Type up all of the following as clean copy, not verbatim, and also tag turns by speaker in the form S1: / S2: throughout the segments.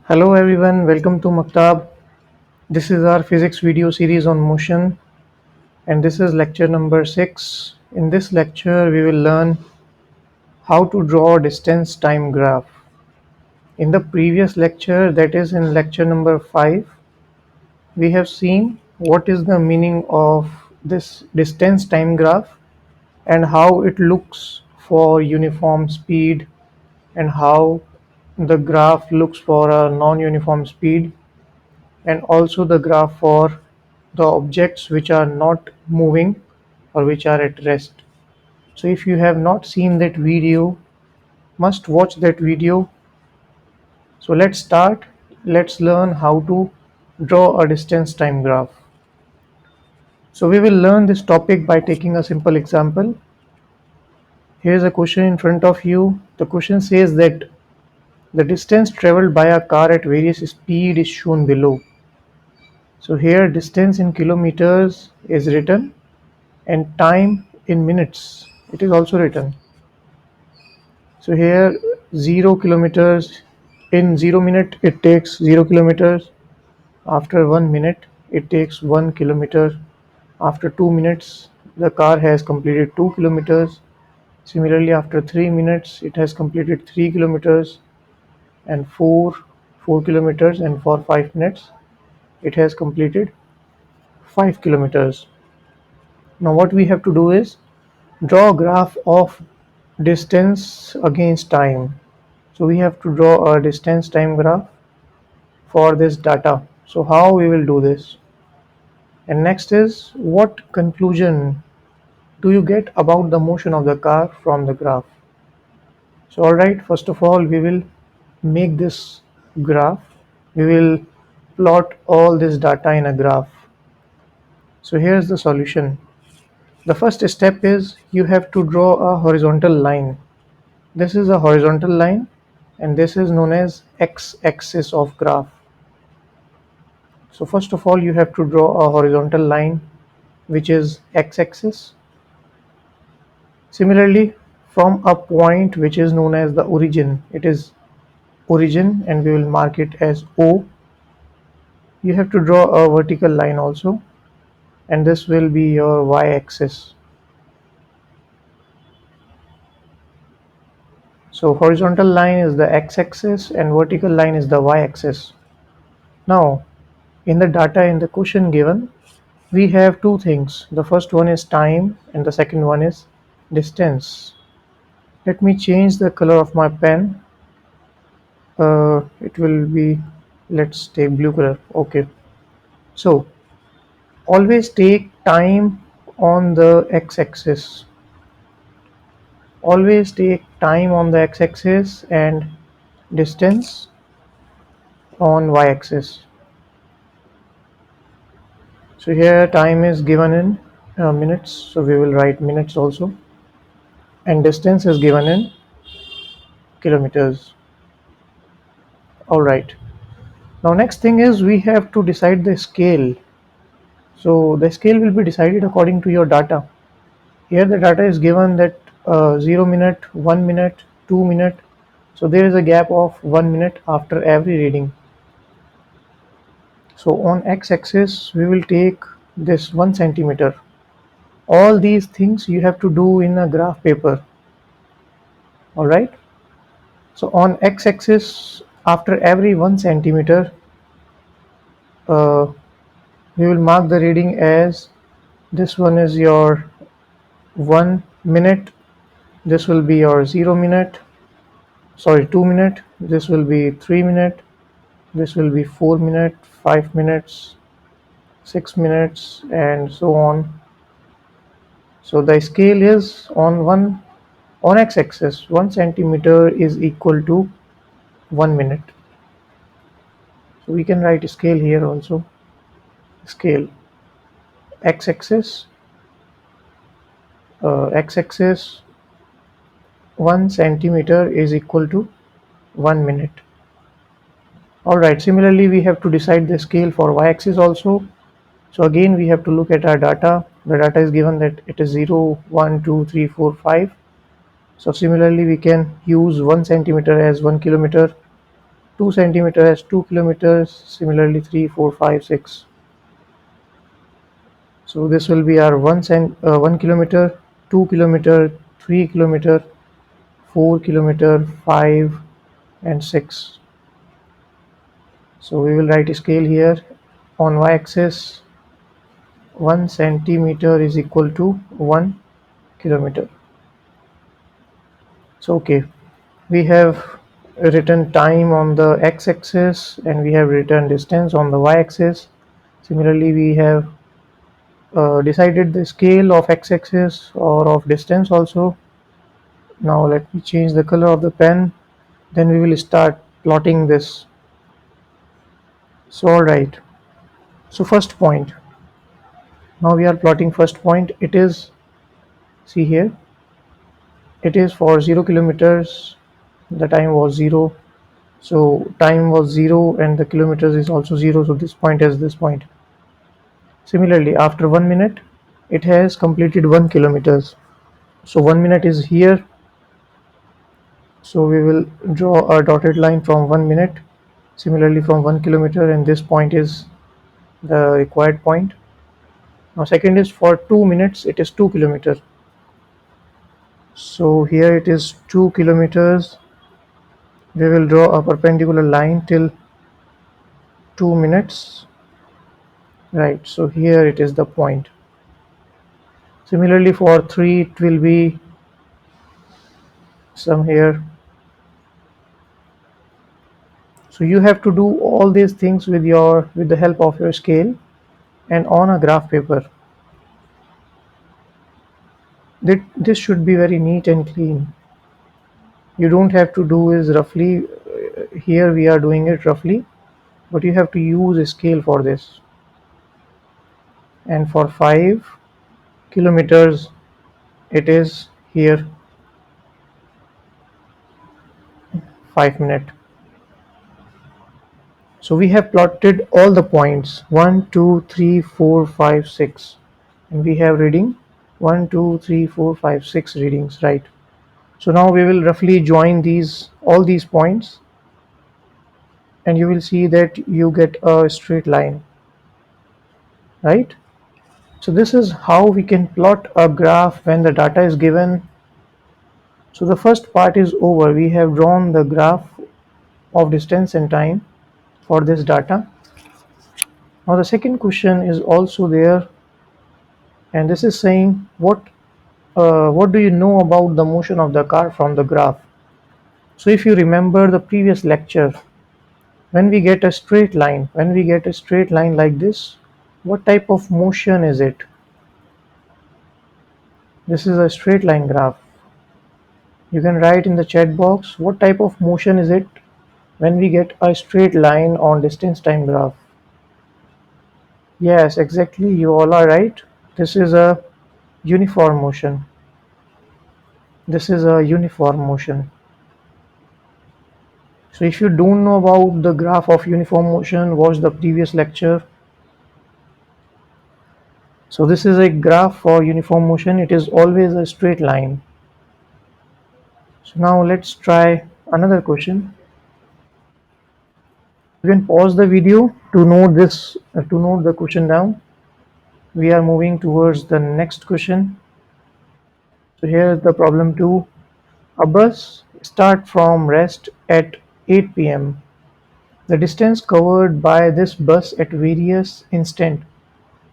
S1: Hello everyone, welcome to Maktab. This is our physics video series on motion and this is lecture number 6. In this lecture we will learn how to draw a distance time graph. In the previous lecture, that is in lecture number 5, we have seen what is the meaning of this distance time graph and how it looks for uniform speed and how the graph looks for a non-uniform speed and also the graph for the objects which are not moving or which are at rest. So if you have not seen that video, must watch that video. So let's start. Let's learn how to draw a distance time graph. So we will learn this topic by taking a simple example. Here's a question in front of you. The question says that the distance traveled by a car at various speed is shown below. So here distance in kilometers is written and time in minutes it is also written. So here 0 kilometers, in 0 minute it takes 0 kilometers, after 1 minute it takes 1 kilometer, after 2 minutes the car has completed 2 kilometers, similarly after 3 minutes it has completed 3 kilometers and 4 kilometers, and for 5 minutes it has completed 5 kilometers. Now what we have to do is draw a graph of distance against time. So we have to draw a distance time graph for this data. So how we will do this? And next is, what conclusion do you get about the motion of the car from the graph? So alright, first of all we will make this graph. We will plot all this data in a graph. So here's the solution. The first step is you have to draw a horizontal line. This is a horizontal line and this is known as x-axis of graph. So first of all you have to draw a horizontal line which is x-axis. Similarly, from a point which is known as the origin, it is origin and we will mark it as O. You have to draw a vertical line also and this will be your y-axis. So horizontal line is the x-axis and vertical line is the y-axis. Now in the data in the question given, we have two things. The first one is time and the second one is distance. Let me change the color of my pen. It will be, let's take blue color. Okay. So always take time on the x-axis. Always take time on the x-axis and distance on y-axis. So here time is given in minutes, so we will write minutes also, and distance is given in kilometers. All right. Now next thing is we have to decide the scale. So the scale will be decided according to your data. Here the data is given that 0 minute, 1 minute, 2 minute. So there is a gap of 1 minute after every reading. So on x-axis we will take this 1 centimeter. All these things you have to do in a graph paper. All right. So on x-axis after every 1 centimeter uh, we will mark the reading as, this one is your 1 minute, this will be your 0 minute, sorry 2 minute, this will be 3 minute, this will be 4 minute, 5 minutes, 6 minutes and so on. So the scale is on x-axis 1 centimeter is equal to 1 minute. So we can write scale here also. Scale x-axis x-axis 1 centimeter is equal to 1 minute. Alright, similarly we have to decide the scale for y-axis also. So again we have to look at our data. The data is given that it is 0, 1, 2, 3, 4, 5. So similarly we can use 1 centimeter as 1 kilometer, 2 centimeter as 2 kilometers, similarly 3, 4, 5, 6. So this will be our 1 kilometer, 2 kilometer, 3 kilometer, 4 kilometer, 5 and 6. So we will write a scale here. On y-axis, 1 centimeter is equal to 1 kilometer. So okay, we have written time on the x-axis and we have written distance on the y-axis. Similarly, we have decided the scale of x-axis or of distance also. Now let me change the color of the pen, then we will start plotting this. So alright, so first point, now we are plotting first point. It is, see here, it is for 0 kilometers, the time was 0, so time was 0 and the kilometers is also 0, so this point is this point. Similarly, after 1 minute it has completed 1 kilometers, so 1 minute is here, so we will draw a dotted line from 1 minute. Similarly, from 1 kilometer, and this point is the required point. Now second is for 2 minutes, it is 2 kilometers, so here it is 2 kilometers. We will draw a perpendicular line till 2 minutes, right? So here it is the point. Similarly, for 3 it will be some here. So you have to do all these things with the help of your scale and on a graph paper. This should be very neat and clean. You don't have to do is roughly. Here we are doing it roughly, but you have to use a scale for this. And for 5 kilometers it is here 5 minutes. So we have plotted all the points 1, 2, 3, 4, 5, 6, and we have reading 1, 2, 3, 4, 5, 6 readings, right? So now we will roughly join all these points, and you will see that you get a straight line, right? So this is how we can plot a graph when the data is given. So the first part is over. We have drawn the graph of distance and time for this data. Now the second question is also there, and this is saying what do you know about the motion of the car from the graph? So if you remember the previous lecture, when we get a straight line, like this, what type of motion is it? This is a straight line graph. You can write in the chat box what type of motion is it when we get a straight line on distance time graph. Yes, exactly, you all are right. This is a uniform motion. So if you don't know about the graph of uniform motion, watch the previous lecture. So this is a graph for uniform motion. It is always a straight line. So now let's try another question. You can pause the video to note the question down. We are moving towards the next question. So here is the problem 2. A bus start from rest at 8 p.m. The distance covered by this bus at various instant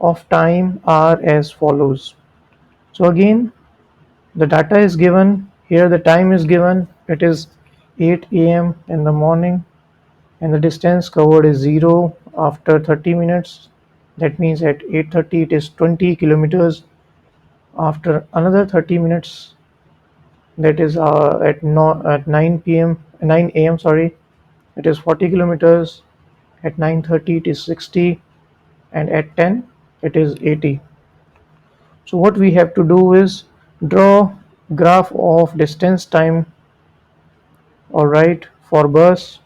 S1: of time are as follows. So again, the data is given, here the time is given, it is 8 a.m. in the morning, and the distance covered is 0 after 30 minutes. That means at 8:30 it is 20 kilometers. After another 30 minutes, that is at 9 a.m. sorry, it is 40 kilometers. At 9:30 it is 60, and at 10 it is 80. So what we have to do is draw graph of distance time, all right, for bus.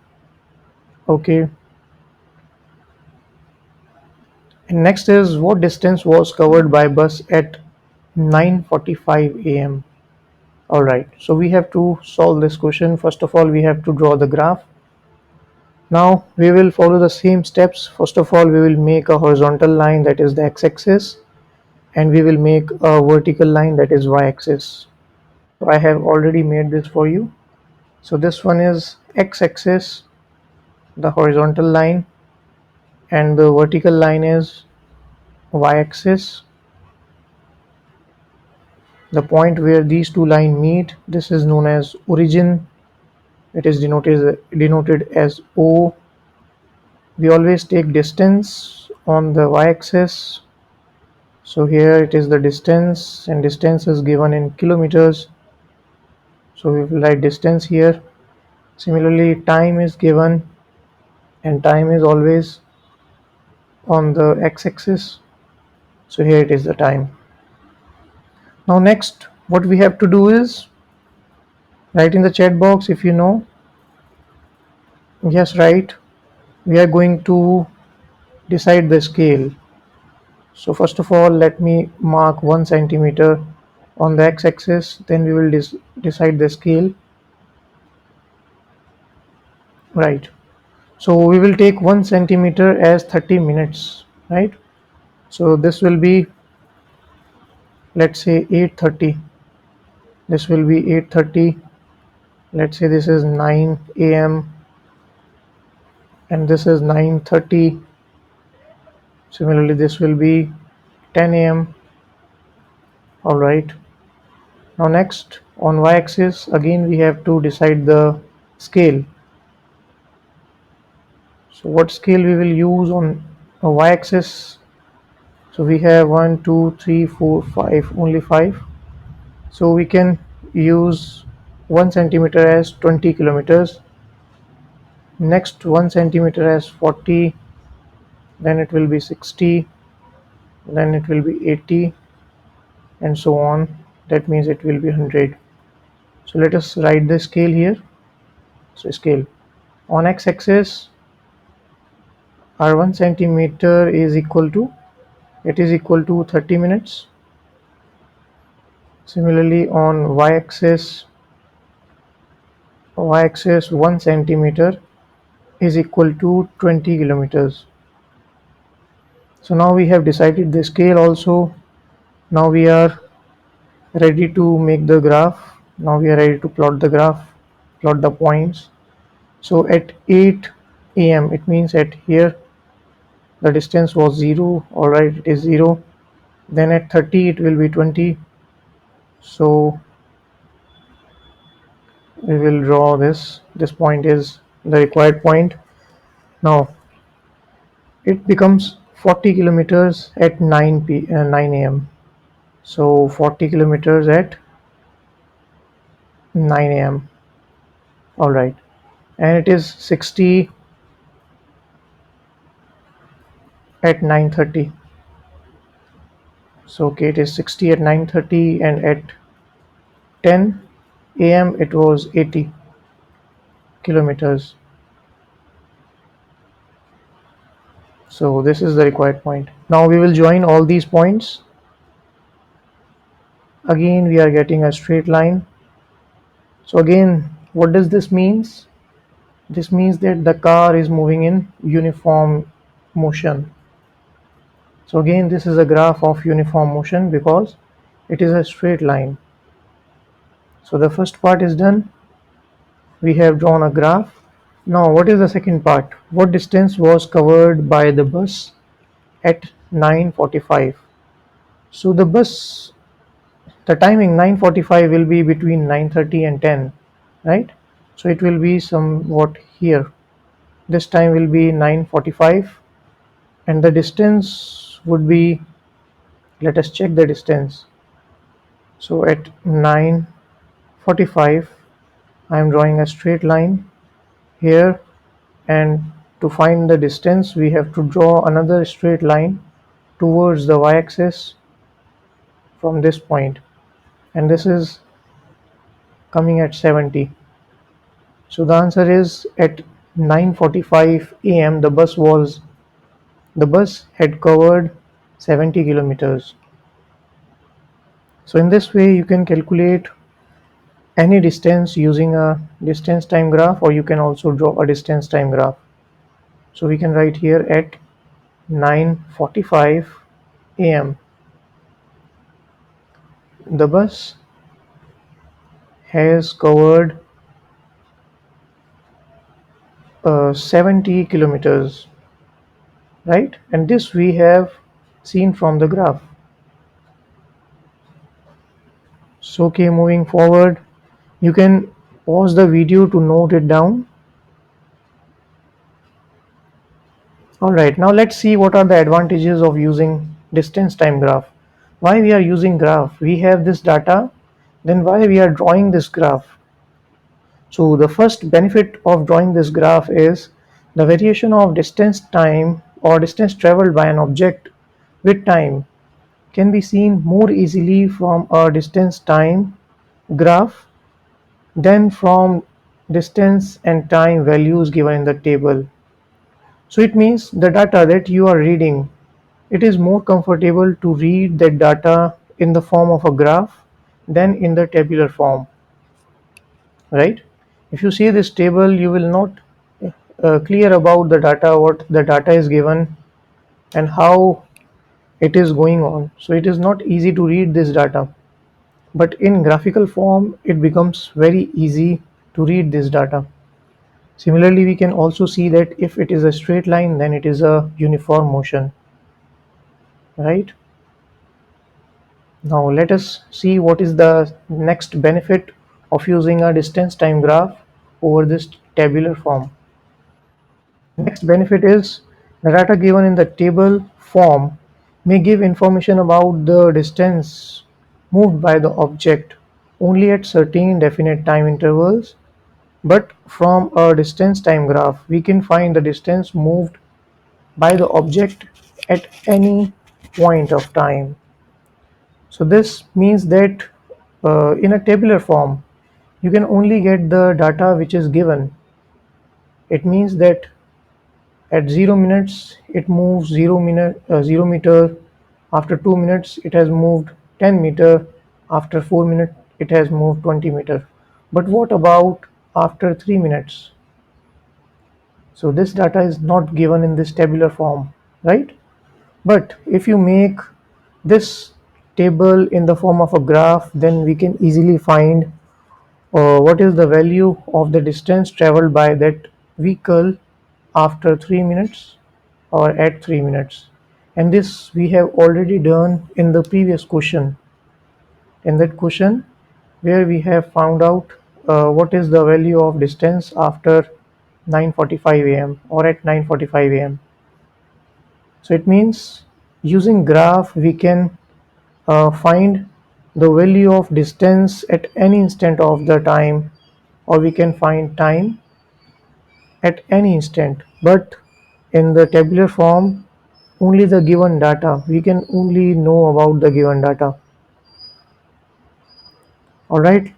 S1: Okay, and next is what distance was covered by bus at 9:45 a.m. All right, so we have to solve this question. First of all, we have to draw the graph. Now we will follow the same steps. First of all, we will make a horizontal line, that is the x-axis, and we will make a vertical line, that is y-axis. So I have already made this for you. So this one is x-axis, the horizontal line, and the vertical line is y-axis. The point where these two lines meet, this is known as origin. It is denoted as O. We always take distance on the y-axis. So here it is the distance, and distance is given in kilometers. So we will write distance here. Similarly, time is given, and time is always on the x-axis. So here it is the time. Now next, what we have to do is write in the chat box if you know. Yes, right. We are going to decide the scale. So first of all, let me mark 1 centimeter on the x-axis. Then we will decide the scale. Right. So we will take 1 centimeter as 30 minutes. Right. So this will be, let's say, 8:30. This will be 8:30. Let's say this is 9 a.m. and this is 9:30. Similarly, this will be 10 a.m. All right. Now next, on y-axis, again we have to decide the scale. So what scale we will use on a y-axis? So we have 1, 2, 3, 4, 5, only 5. So we can use 1 centimeter as 20 kilometers. Next, 1 centimeter as 40. Then it will be 60. Then it will be 80, and so on. That means it will be 100. So let us write the scale here. So scale on x-axis, our 1 centimeter is equal to, it is equal to 30 minutes. Similarly, on y-axis, 1 centimeter is equal to 20 kilometers. So now we have decided the scale also. Now we are ready to make the graph. Now we are ready to plot the graph, plot the points. So at 8 a.m., it means at here the distance was 0. All right, it is 0. Then at 30 it will be 20. So we will draw this point is the required point. Now it becomes 40 kilometers at 9 a.m. So 40 kilometers at 9 a.m. All right, and it is 60 at 9:30. So okay, it is 60 at 9:30, and at 10 a.m. it was 80 kilometers. So this is the required point. Now we will join all these points. Again we are getting a straight line. So again, what does this means? This means that the car is moving in uniform motion. So again, this is a graph of uniform motion because it is a straight line. So the first part is done. We have drawn a graph. Now what is the second part? What distance was covered by the bus at 9:45? So the bus, the timing 9:45 will be between 9:30 and 10, right? So it will be somewhat here. This time will be 9:45, and the distance would be, let us check the distance. So at 9:45 I am drawing a straight line here, and to find the distance we have to draw another straight line towards the y-axis from this point, and this is coming at 70. So the answer is at 9:45 a.m. the bus had covered 70 kilometers. So in this way you can calculate any distance using a distance time graph, or you can also draw a distance time graph. So we can write here at 9:45 a.m. the bus has covered 70 kilometers, right? And this we have seen from the graph. So okay, moving forward, you can pause the video to note it down. Alright, now let's see what are the advantages of using distance time graph. Why we are using graph? We have this data, then why we are drawing this graph? So the first benefit of drawing this graph is the variation of distance time or distance traveled by an object with time can be seen more easily from a distance time graph than from distance and time values given in the table. So it means the data that you are reading, it is more comfortable to read that data in the form of a graph than in the tabular form, right? If you see this table, you will not clear about the data, what the data is given and how it is going on. So it is not easy to read this data. But in graphical form, it becomes very easy to read this data. Similarly, we can also see that if it is a straight line, then it is a uniform motion, right? Now let us see what is the next benefit of using a distance time graph over this tabular form. Next benefit is the data given in the table form may give information about the distance moved by the object only at certain definite time intervals, but from a distance time graph we can find the distance moved by the object at any point of time. So this means that in a tabular form you can only get the data which is given. It means that at 0 minutes it moves 0 meter, after 2 minutes it has moved 10 meter, after 4 minutes it has moved 20 meter. But what about after 3 minutes? So this data is not given in this tabular form, right? But if you make this table in the form of a graph, then we can easily find what is the value of the distance traveled by that vehicle after 3 minutes or at 3 minutes. And this we have already done in the previous question. In that question where we have found out what is the value of distance after 9:45 a.m. or at 9:45 a.m. So it means using graph we can find the value of distance at any instant of the time, or we can find time at any instant. But in the tabular form, only the given data, we can only know about the given data. All right,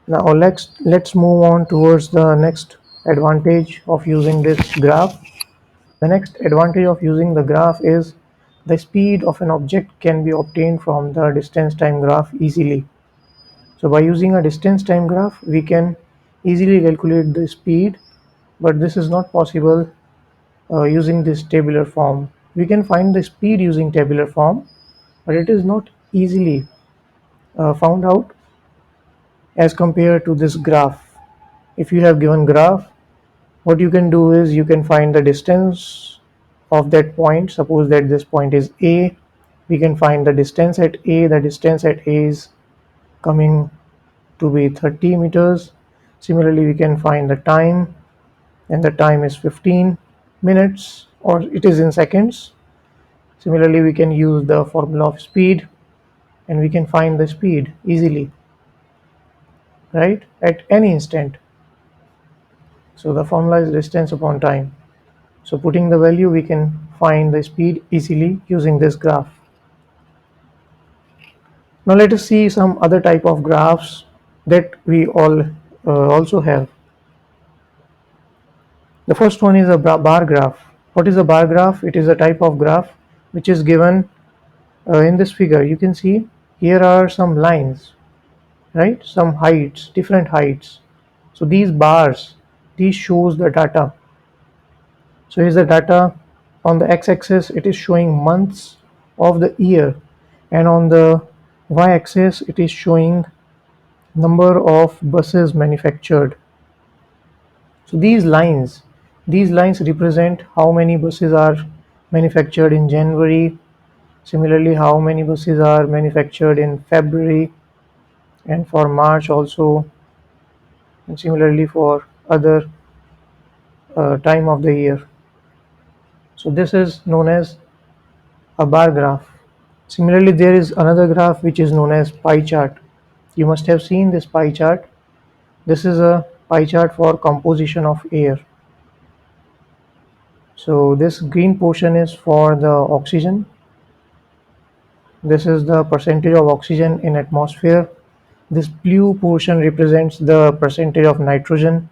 S1: now let's move on towards the next advantage of using this graph. The next advantage of using the graph is the speed of an object can be obtained from the distance time graph easily. So by using a distance time graph, we can easily calculate the speed, but this is not possible using this tabular form. We can find the speed using tabular form, but it is not easily found out as compared to this graph. If you have given graph, what you can do is you can find the distance of that point. Suppose that this point is A, we can find the distance at A. The distance at A is coming to be 30 meters. Similarly, we can find the time, and the time is 15 minutes, or it is in seconds. Similarly, we can use the formula of speed and we can find the speed easily, right, at any instant. So the formula is distance upon time. So putting the value, we can find the speed easily using this graph. Now let us see some other type of graphs that we all also have. The first one is a bar graph. What is a bar graph? It is a type of graph which is given in this figure. You can see here are some lines, right? Some heights, different heights. So these bars, these shows the data. So here's the data. On the x-axis it is showing months of the year, and on the y-axis it is showing number of buses manufactured. So these lines represent how many buses are manufactured in January, similarly how many buses are manufactured in February, and for March also, and similarly for other time of the year. So this is known as a bar graph. Similarly, there is another graph which is known as pie chart. You must have seen this pie chart. This is a pie chart for composition of air. So this green portion is for the oxygen. This is the percentage of oxygen in atmosphere. This blue portion represents the percentage of nitrogen,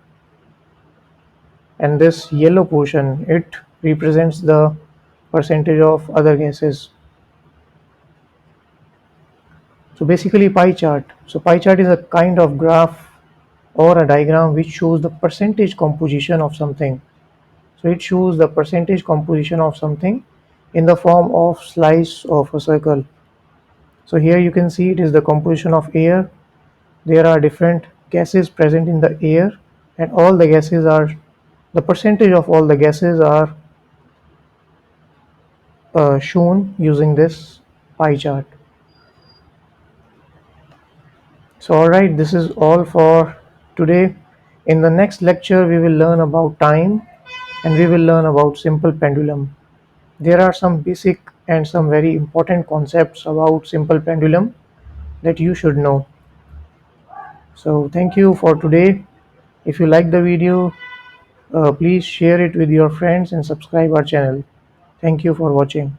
S1: and this yellow portion, it represents the percentage of other gases. So basically pie chart. So pie chart is a kind of graph or a diagram which shows the percentage composition of something. So it shows the percentage composition of something in the form of slice of a circle. So here you can see it is the composition of air. There are different gases present in the air, and all the gases are, the percentage of all the gases are shown using this pie chart. So alright, this is all for today. In the next lecture we will learn about time, and we will learn about simple pendulum. There are some basic and some very important concepts about simple pendulum that you should know. So thank you for today. If you like the video, please share it with your friends and subscribe our channel. Thank you for watching.